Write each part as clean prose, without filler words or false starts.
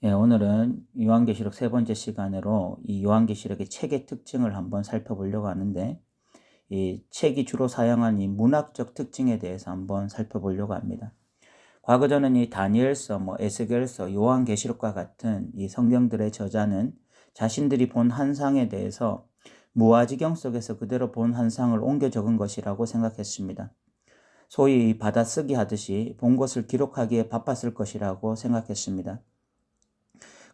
예, 오늘은 요한계시록 세 번째 시간으로 이 요한계시록의 책의 특징을 한번 살펴보려고 하는데, 이 책이 주로 사용한 이 문학적 특징에 대해서 한번 살펴보려고 합니다. 과거 저는 이 다니엘서, 에스겔서, 요한계시록과 같은 이 성경들의 저자는 자신들이 본 한상에 대해서 무아지경 속에서 그대로 본 한상을 옮겨 적은 것이라고 생각했습니다. 소위 받아쓰기 하듯이 본 것을 기록하기에 바빴을 것이라고 생각했습니다.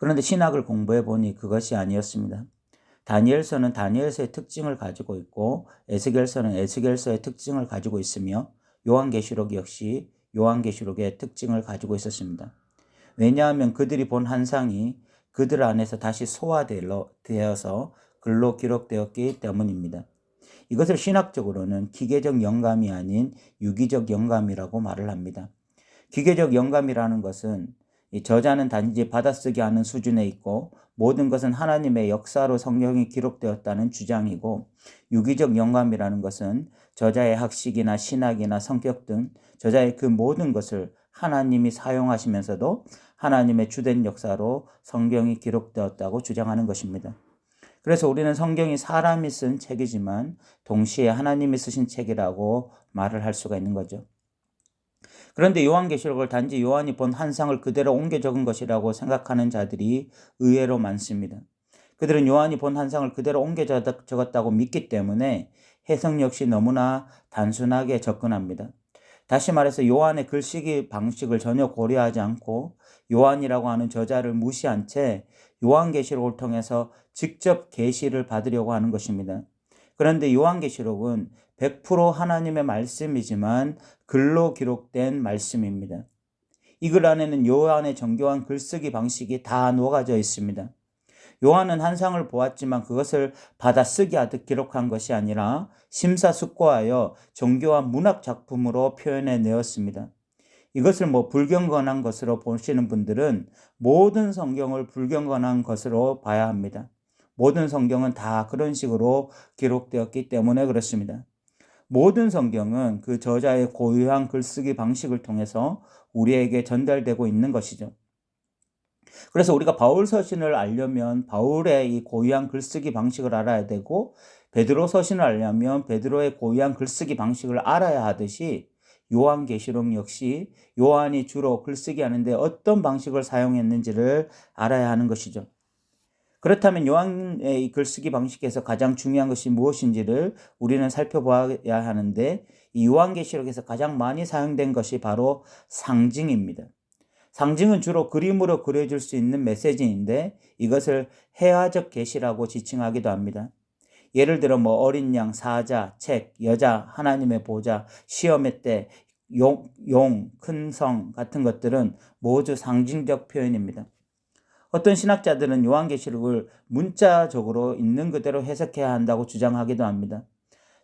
그런데 신학을 공부해 보니 그것이 아니었습니다. 다니엘서는 다니엘서의 특징을 가지고 있고, 에스겔서는 에스겔서의 특징을 가지고 있으며, 요한계시록 역시 요한계시록의 특징을 가지고 있었습니다. 왜냐하면 그들이 본 한상이 그들 안에서 다시 소화되어서 글로 기록되었기 때문입니다. 이것을 신학적으로는 기계적 영감이 아닌 유기적 영감이라고 말을 합니다. 기계적 영감이라는 것은 이 저자는 단지 받아쓰기 하는 수준에 있고 모든 것은 하나님의 역사로 성경이 기록되었다는 주장이고, 유기적 영감이라는 것은 저자의 학식이나 신학이나 성격 등 저자의 그 모든 것을 하나님이 사용하시면서도 하나님의 주된 역사로 성경이 기록되었다고 주장하는 것입니다. 그래서 우리는 성경이 사람이 쓴 책이지만 동시에 하나님이 쓰신 책이라고 말을 할 수가 있는 거죠. 그런데 요한계시록을 단지 요한이 본 한상을 그대로 옮겨 적은 것이라고 생각하는 자들이 의외로 많습니다. 그들은 요한이 본 한상을 그대로 옮겨 적었다고 믿기 때문에 해석 역시 너무나 단순하게 접근합니다. 다시 말해서 요한의 글쓰기 방식을 전혀 고려하지 않고 요한이라고 하는 저자를 무시한 채 요한계시록을 통해서 직접 계시를 받으려고 하는 것입니다. 그런데 요한계시록은 100% 하나님의 말씀이지만 글로 기록된 말씀입니다. 이 글 안에는 요한의 정교한 글쓰기 방식이 다 녹아져 있습니다. 요한은 한상을 보았지만 그것을 받아쓰기 하듯 기록한 것이 아니라 심사숙고하여 정교한 문학 작품으로 표현해 내었습니다. 이것을 불경건한 것으로 보시는 분들은 모든 성경을 불경건한 것으로 봐야 합니다. 모든 성경은 다 그런 식으로 기록되었기 때문에 그렇습니다. 모든 성경은 그 저자의 고유한 글쓰기 방식을 통해서 우리에게 전달되고 있는 것이죠. 그래서 우리가 바울 서신을 알려면 바울의 이 고유한 글쓰기 방식을 알아야 되고, 베드로 서신을 알려면 베드로의 고유한 글쓰기 방식을 알아야 하듯이 요한계시록 역시 요한이 주로 글쓰기 하는데 어떤 방식을 사용했는지를 알아야 하는 것이죠. 그렇다면 요한의 이 글쓰기 방식에서 가장 중요한 것이 무엇인지를 우리는 살펴봐야 하는데, 이 요한계시록에서 가장 많이 사용된 것이 바로 상징입니다. 상징은 주로 그림으로 그려줄 수 있는 메시지인데 이것을 해화적 계시라고 지칭하기도 합니다. 예를 들어 어린 양, 사자, 책, 여자, 하나님의 보좌, 시험의 때, 용, 큰 성 같은 것들은 모두 상징적 표현입니다. 어떤 신학자들은 요한계시록을 문자적으로 있는 그대로 해석해야 한다고 주장하기도 합니다.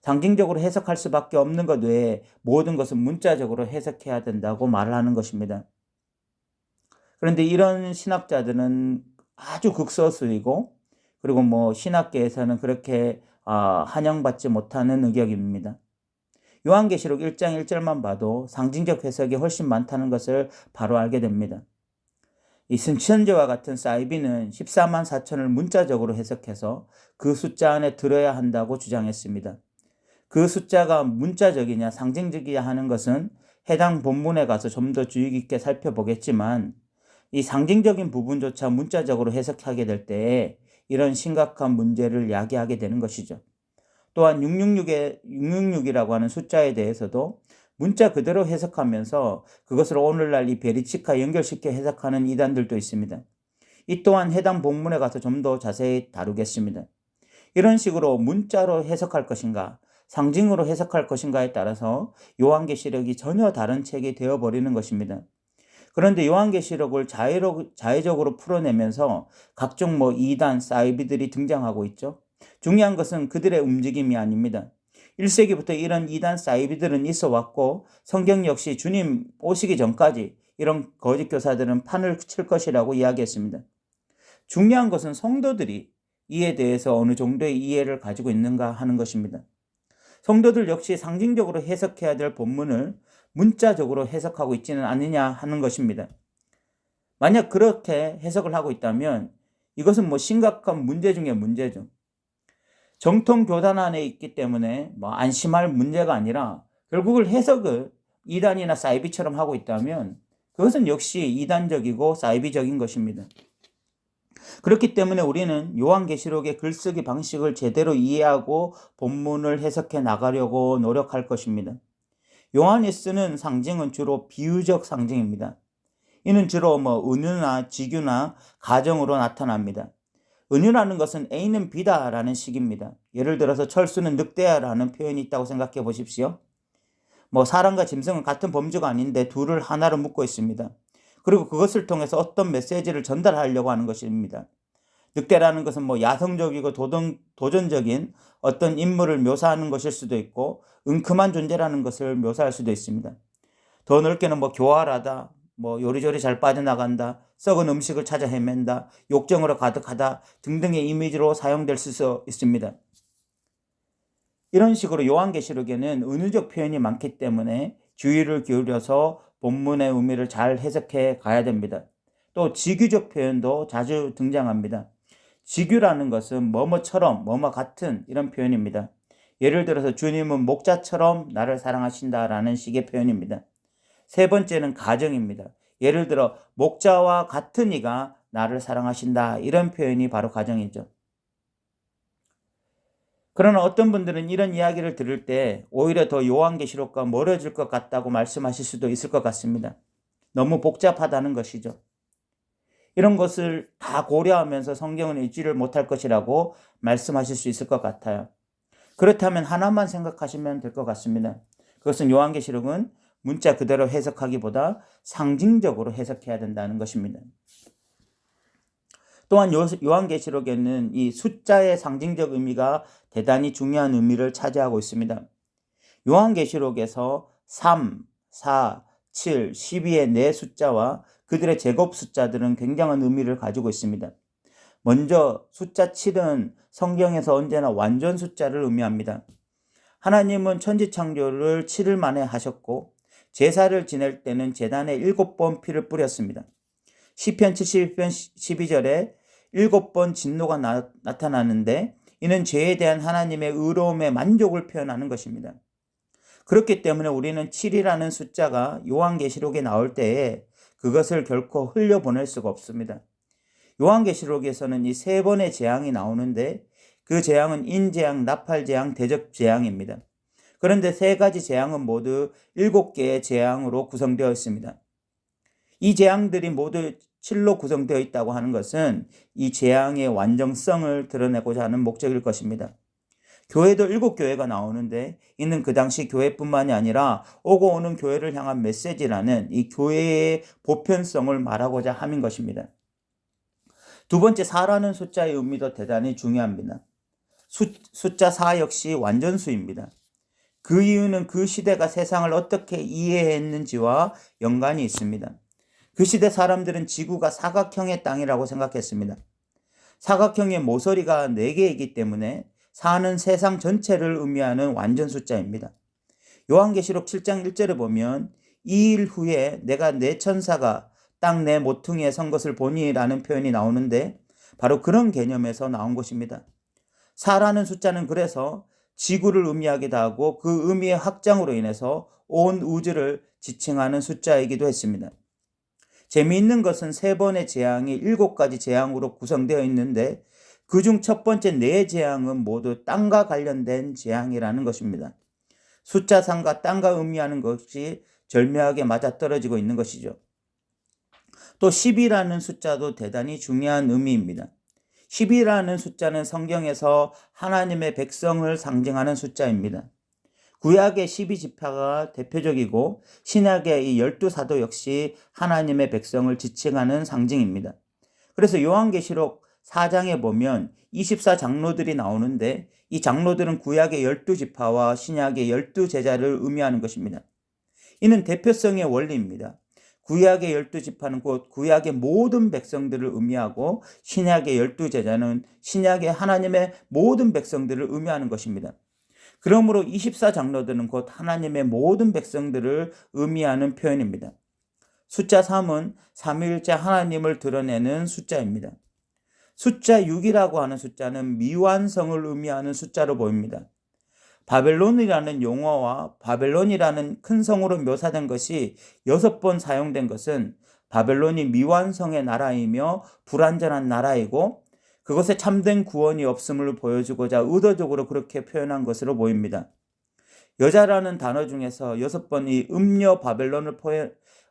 상징적으로 해석할 수밖에 없는 것 외에 모든 것은 문자적으로 해석해야 된다고 말을 하는 것입니다. 그런데 이런 신학자들은 아주 극소수이고, 그리고 신학계에서는 그렇게 환영받지 못하는 의견입니다. 요한계시록 1장 1절만 봐도 상징적 해석이 훨씬 많다는 것을 바로 알게 됩니다. 이 승천제와 같은 사이비는 14만 4천을 문자적으로 해석해서 그 숫자 안에 들어야 한다고 주장했습니다. 그 숫자가 문자적이냐 상징적이냐 하는 것은 해당 본문에 가서 좀 더 주의 깊게 살펴보겠지만, 이 상징적인 부분조차 문자적으로 해석하게 될 때에 이런 심각한 문제를 야기하게 되는 것이죠. 또한 666이라고 하는 숫자에 대해서도 문자 그대로 해석하면서 그것을 오늘날 이 베리치카 연결시켜 해석하는 이단들도 있습니다. 이 또한 해당 본문에 가서 좀 더 자세히 다루겠습니다. 이런 식으로 문자로 해석할 것인가, 상징으로 해석할 것인가에 따라서 요한계시록이 전혀 다른 책이 되어버리는 것입니다. 그런데 요한계시록을 자의적으로 풀어내면서 각종 이단, 사이비들이 등장하고 있죠. 중요한 것은 그들의 움직임이 아닙니다. 1세기부터 이런 이단 사이비들은 있어 왔고, 성경 역시 주님 오시기 전까지 이런 거짓 교사들은 판을 칠 것이라고 이야기했습니다. 중요한 것은 성도들이 이에 대해서 어느 정도의 이해를 가지고 있는가 하는 것입니다. 성도들 역시 상징적으로 해석해야 될 본문을 문자적으로 해석하고 있지는 않느냐 하는 것입니다. 만약 그렇게 해석을 하고 있다면 이것은 뭐 심각한 문제 중에 문제죠. 정통 교단 안에 있기 때문에 뭐 안심할 문제가 아니라 결국은 해석을 이단이나 사이비처럼 하고 있다면 그것은 역시 이단적이고 사이비적인 것입니다. 그렇기 때문에 우리는 요한계시록의 글쓰기 방식을 제대로 이해하고 본문을 해석해 나가려고 노력할 것입니다. 요한이 쓰는 상징은 주로 비유적 상징입니다. 이는 주로 은유나 직유나 가정으로 나타납니다. 은유라는 것은 A는 B다라는 식입니다. 예를 들어서 철수는 늑대야라는 표현이 있다고 생각해 보십시오. 사람과 짐승은 같은 범주가 아닌데 둘을 하나로 묶고 있습니다. 그리고 그것을 통해서 어떤 메시지를 전달하려고 하는 것입니다. 늑대라는 것은 야성적이고 도전적인 어떤 인물을 묘사하는 것일 수도 있고 은큼한 존재라는 것을 묘사할 수도 있습니다. 더 넓게는 교활하다, 요리조리 잘 빠져나간다, 썩은 음식을 찾아 헤맨다, 욕정으로 가득하다 등등의 이미지로 사용될 수 있습니다. 이런 식으로 요한계시록에는 은유적 표현이 많기 때문에 주의를 기울여서 본문의 의미를 잘 해석해 가야 됩니다. 또 직유적 표현도 자주 등장합니다. 직유라는 것은 뭐뭐처럼, 뭐뭐 같은 이런 표현입니다. 예를 들어서 주님은 목자처럼 나를 사랑하신다라는 식의 표현입니다. 세 번째는 가정입니다. 예를 들어 목자와 같은 이가 나를 사랑하신다 이런 표현이 바로 가정이죠. 그러나 어떤 분들은 이런 이야기를 들을 때 오히려 더 요한계시록과 멀어질 것 같다고 말씀하실 수도 있을 것 같습니다. 너무 복잡하다는 것이죠. 이런 것을 다 고려하면서 성경은 읽지를 못할 것이라고 말씀하실 수 있을 것 같아요. 그렇다면 하나만 생각하시면 될 것 같습니다. 그것은 요한계시록은 문자 그대로 해석하기보다 상징적으로 해석해야 된다는 것입니다. 또한 요한계시록에는 이 숫자의 상징적 의미가 대단히 중요한 의미를 차지하고 있습니다. 요한계시록에서 3, 4, 7, 12의 네 숫자와 그들의 제곱 숫자들은 굉장한 의미를 가지고 있습니다. 먼저 숫자 7은 성경에서 언제나 완전 숫자를 의미합니다. 하나님은 천지창조를 7일 만에 하셨고 제사를 지낼 때는 제단에 7번 피를 뿌렸습니다. 시편 71편 12절에 7번 진노가 나타나는데 이는 죄에 대한 하나님의 의로움의 만족을 표현하는 것입니다. 그렇기 때문에 우리는 7이라는 숫자가 요한계시록에 나올 때에 그것을 결코 흘려보낼 수가 없습니다. 요한계시록에서는 이 세 번의 재앙이 나오는데 그 재앙은 인재앙, 나팔재앙, 대적재앙입니다. 그런데 세 가지 재앙은 모두 7개의 재앙으로 구성되어 있습니다. 이 재앙들이 모두 7로 구성되어 있다고 하는 것은 이 재앙의 완전성을 드러내고자 하는 목적일 것입니다. 교회도 7교회가 나오는데 이는 그 당시 교회뿐만이 아니라 오고 오는 교회를 향한 메시지라는 이 교회의 보편성을 말하고자 함인 것입니다. 두 번째 4라는 숫자의 의미도 대단히 중요합니다. 숫자 4 역시 완전수입니다. 그 이유는 그 시대가 세상을 어떻게 이해했는지와 연관이 있습니다. 그 시대 사람들은 지구가 사각형의 땅이라고 생각했습니다. 사각형의 모서리가 4개이기 때문에 4는 세상 전체를 의미하는 완전 숫자입니다. 요한계시록 7장 1절에 보면 2일 후에 내가 내 천사가 땅 내 모퉁이에 선 것을 보니 라는 표현이 나오는데 바로 그런 개념에서 나온 것입니다. 4라는 숫자는 그래서 지구를 의미하기도 하고 그 의미의 확장으로 인해서 온 우주를 지칭하는 숫자이기도 했습니다. 재미있는 것은 세 번의 재앙이 7가지 재앙으로 구성되어 있는데 그중 첫 번째 4재앙은 모두 땅과 관련된 재앙이라는 것입니다. 숫자 3과 땅과 의미하는 것이 절묘하게 맞아떨어지고 있는 것이죠. 또 10이라는 숫자도 대단히 중요한 의미입니다. 10이라는 숫자는 성경에서 하나님의 백성을 상징하는 숫자입니다. 구약의 12지파가 대표적이고 신약의 이 12사도 역시 하나님의 백성을 지칭하는 상징입니다. 그래서 요한계시록 4장에 보면 24장로들이 나오는데 이 장로들은 구약의 12지파와 신약의 12제자를 의미하는 것입니다. 이는 대표성의 원리입니다. 구약의 12지파는 곧 구약의 모든 백성들을 의미하고 신약의 12제자는 신약의 하나님의 모든 백성들을 의미하는 것입니다. 그러므로 24장로들은 곧 하나님의 모든 백성들을 의미하는 표현입니다. 숫자 3은 삼위일체 하나님을 드러내는 숫자입니다. 숫자 6이라고 하는 숫자는 미완성을 의미하는 숫자로 보입니다. 바벨론이라는 용어와 바벨론이라는 큰 성으로 묘사된 것이 6번 사용된 것은 바벨론이 미완성의 나라이며 불완전한 나라이고 그것에 참된 구원이 없음을 보여주고자 의도적으로 그렇게 표현한 것으로 보입니다. 여자라는 단어 중에서 6번 이 음녀 바벨론을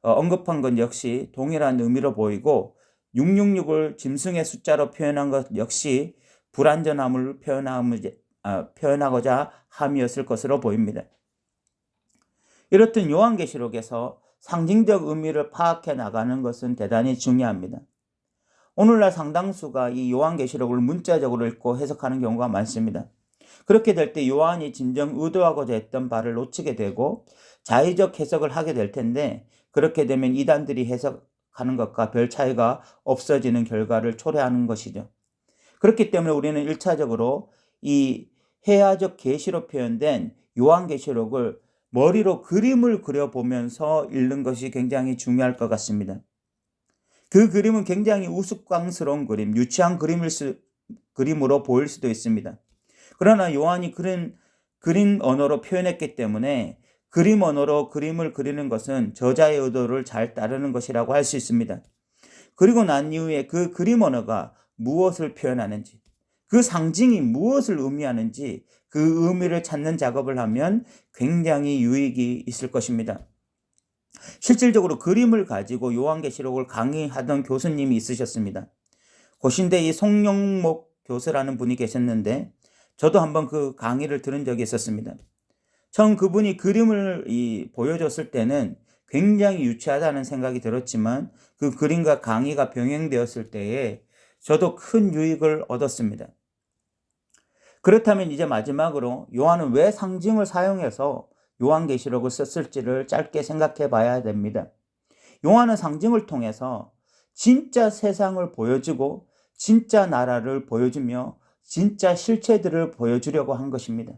언급한 건 역시 동일한 의미로 보이고 666을 짐승의 숫자로 표현한 것 역시 불완전함을 표현하고자 함이었을 것으로 보입니다. 이렇듯 요한계시록에서 상징적 의미를 파악해 나가는 것은 대단히 중요합니다. 오늘날 상당수가 이 요한계시록을 문자적으로 읽고 해석하는 경우가 많습니다. 그렇게 될 때 요한이 진정 의도하고자 했던 바를 놓치게 되고 자의적 해석을 하게 될 텐데 그렇게 되면 이단들이 해석하는 것과 별 차이가 없어지는 결과를 초래하는 것이죠. 그렇기 때문에 우리는 1차적으로 이 해야적 계시로 표현된 요한계시록을 머리로 그림을 그려보면서 읽는 것이 굉장히 중요할 것 같습니다. 그 그림은 굉장히 우스꽝스러운 그림, 유치한 그림으로 보일 수도 있습니다. 그러나 요한이 그림 언어로 표현했기 때문에 그림 언어로 그림을 그리는 것은 저자의 의도를 잘 따르는 것이라고 할 수 있습니다. 그리고 난 이후에 그 그림 언어가 무엇을 표현하는지, 그 상징이 무엇을 의미하는지 그 의미를 찾는 작업을 하면 굉장히 유익이 있을 것입니다. 실질적으로 그림을 가지고 요한계시록을 강의하던 교수님이 있으셨습니다. 고신대 이 송영목 교수라는 분이 계셨는데 저도 한번 그 강의를 들은 적이 있었습니다. 처음 그분이 그림을 보여줬을 때는 굉장히 유치하다는 생각이 들었지만 그 그림과 강의가 병행되었을 때에 저도 큰 유익을 얻었습니다. 그렇다면 이제 마지막으로 요한은 왜 상징을 사용해서 요한계시록을 썼을지를 짧게 생각해 봐야 됩니다. 요한은 상징을 통해서 진짜 세상을 보여주고 진짜 나라를 보여주며 진짜 실체들을 보여주려고 한 것입니다.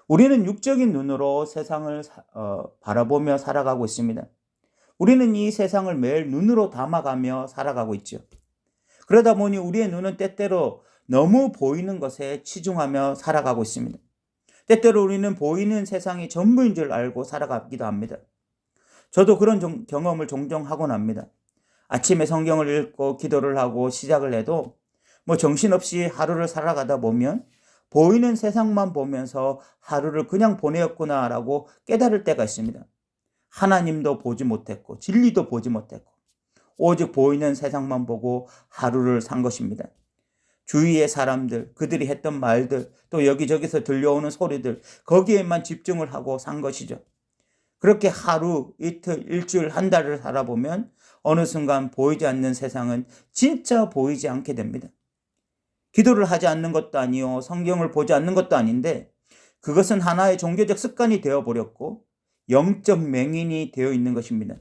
우리는 육적인 눈으로 세상을 바라보며 살아가고 있습니다. 우리는 이 세상을 매일 눈으로 담아가며 살아가고 있죠. 그러다 보니 우리의 눈은 때때로 너무 보이는 것에 치중하며 살아가고 있습니다. 때때로 우리는 보이는 세상이 전부인 줄 알고 살아가기도 합니다. 저도 그런 경험을 종종 하곤 합니다. 아침에 성경을 읽고 기도를 하고 시작을 해도 정신없이 하루를 살아가다 보면 보이는 세상만 보면서 하루를 그냥 보내었구나라고 깨달을 때가 있습니다. 하나님도 보지 못했고 진리도 보지 못했고 오직 보이는 세상만 보고 하루를 산 것입니다. 주위의 사람들, 그들이 했던 말들, 또 여기저기서 들려오는 소리들, 거기에만 집중을 하고 산 것이죠. 그렇게 하루, 이틀, 일주일, 한 달을 살아보면 어느 순간 보이지 않는 세상은 진짜 보이지 않게 됩니다. 기도를 하지 않는 것도 아니요, 성경을 보지 않는 것도 아닌데 그것은 하나의 종교적 습관이 되어버렸고 영적 맹인이 되어 있는 것입니다.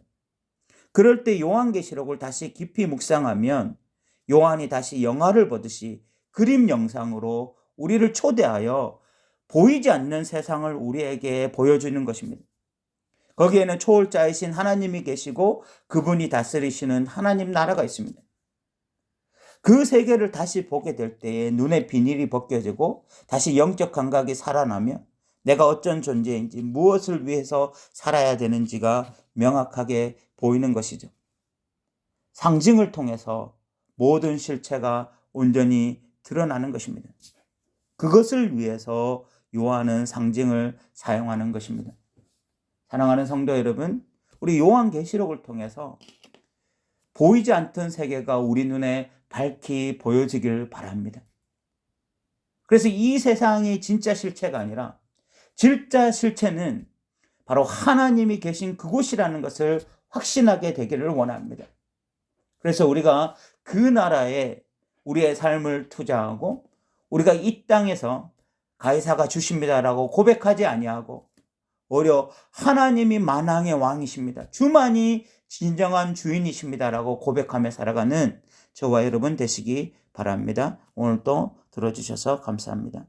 그럴 때 요한계시록을 다시 깊이 묵상하면 요한이 다시 영화를 보듯이 그림 영상으로 우리를 초대하여 보이지 않는 세상을 우리에게 보여주는 것입니다. 거기에는 초월자이신 하나님이 계시고 그분이 다스리시는 하나님 나라가 있습니다. 그 세계를 다시 보게 될 때에 눈의 비닐이 벗겨지고 다시 영적 감각이 살아나며 내가 어떤 존재인지 무엇을 위해서 살아야 되는지가 명확하게 보이는 것이죠. 상징을 통해서 모든 실체가 온전히 드러나는 것입니다. 그것을 위해서 요한은 상징을 사용하는 것입니다. 사랑하는 성도 여러분, 우리 요한계시록을 통해서 보이지 않던 세계가 우리 눈에 밝히 보여지길 바랍니다. 그래서 이 세상이 진짜 실체가 아니라 진짜 실체는 바로 하나님이 계신 그곳이라는 것을 확신하게 되기를 원합니다. 그래서 우리가 그 나라에 우리의 삶을 투자하고 우리가 이 땅에서 가이사가 주십니다라고 고백하지 아니하고 오히려 하나님이 만왕의 왕이십니다. 주만이 진정한 주인이십니다라고 고백하며 살아가는 저와 여러분 되시기 바랍니다. 오늘도 들어주셔서 감사합니다.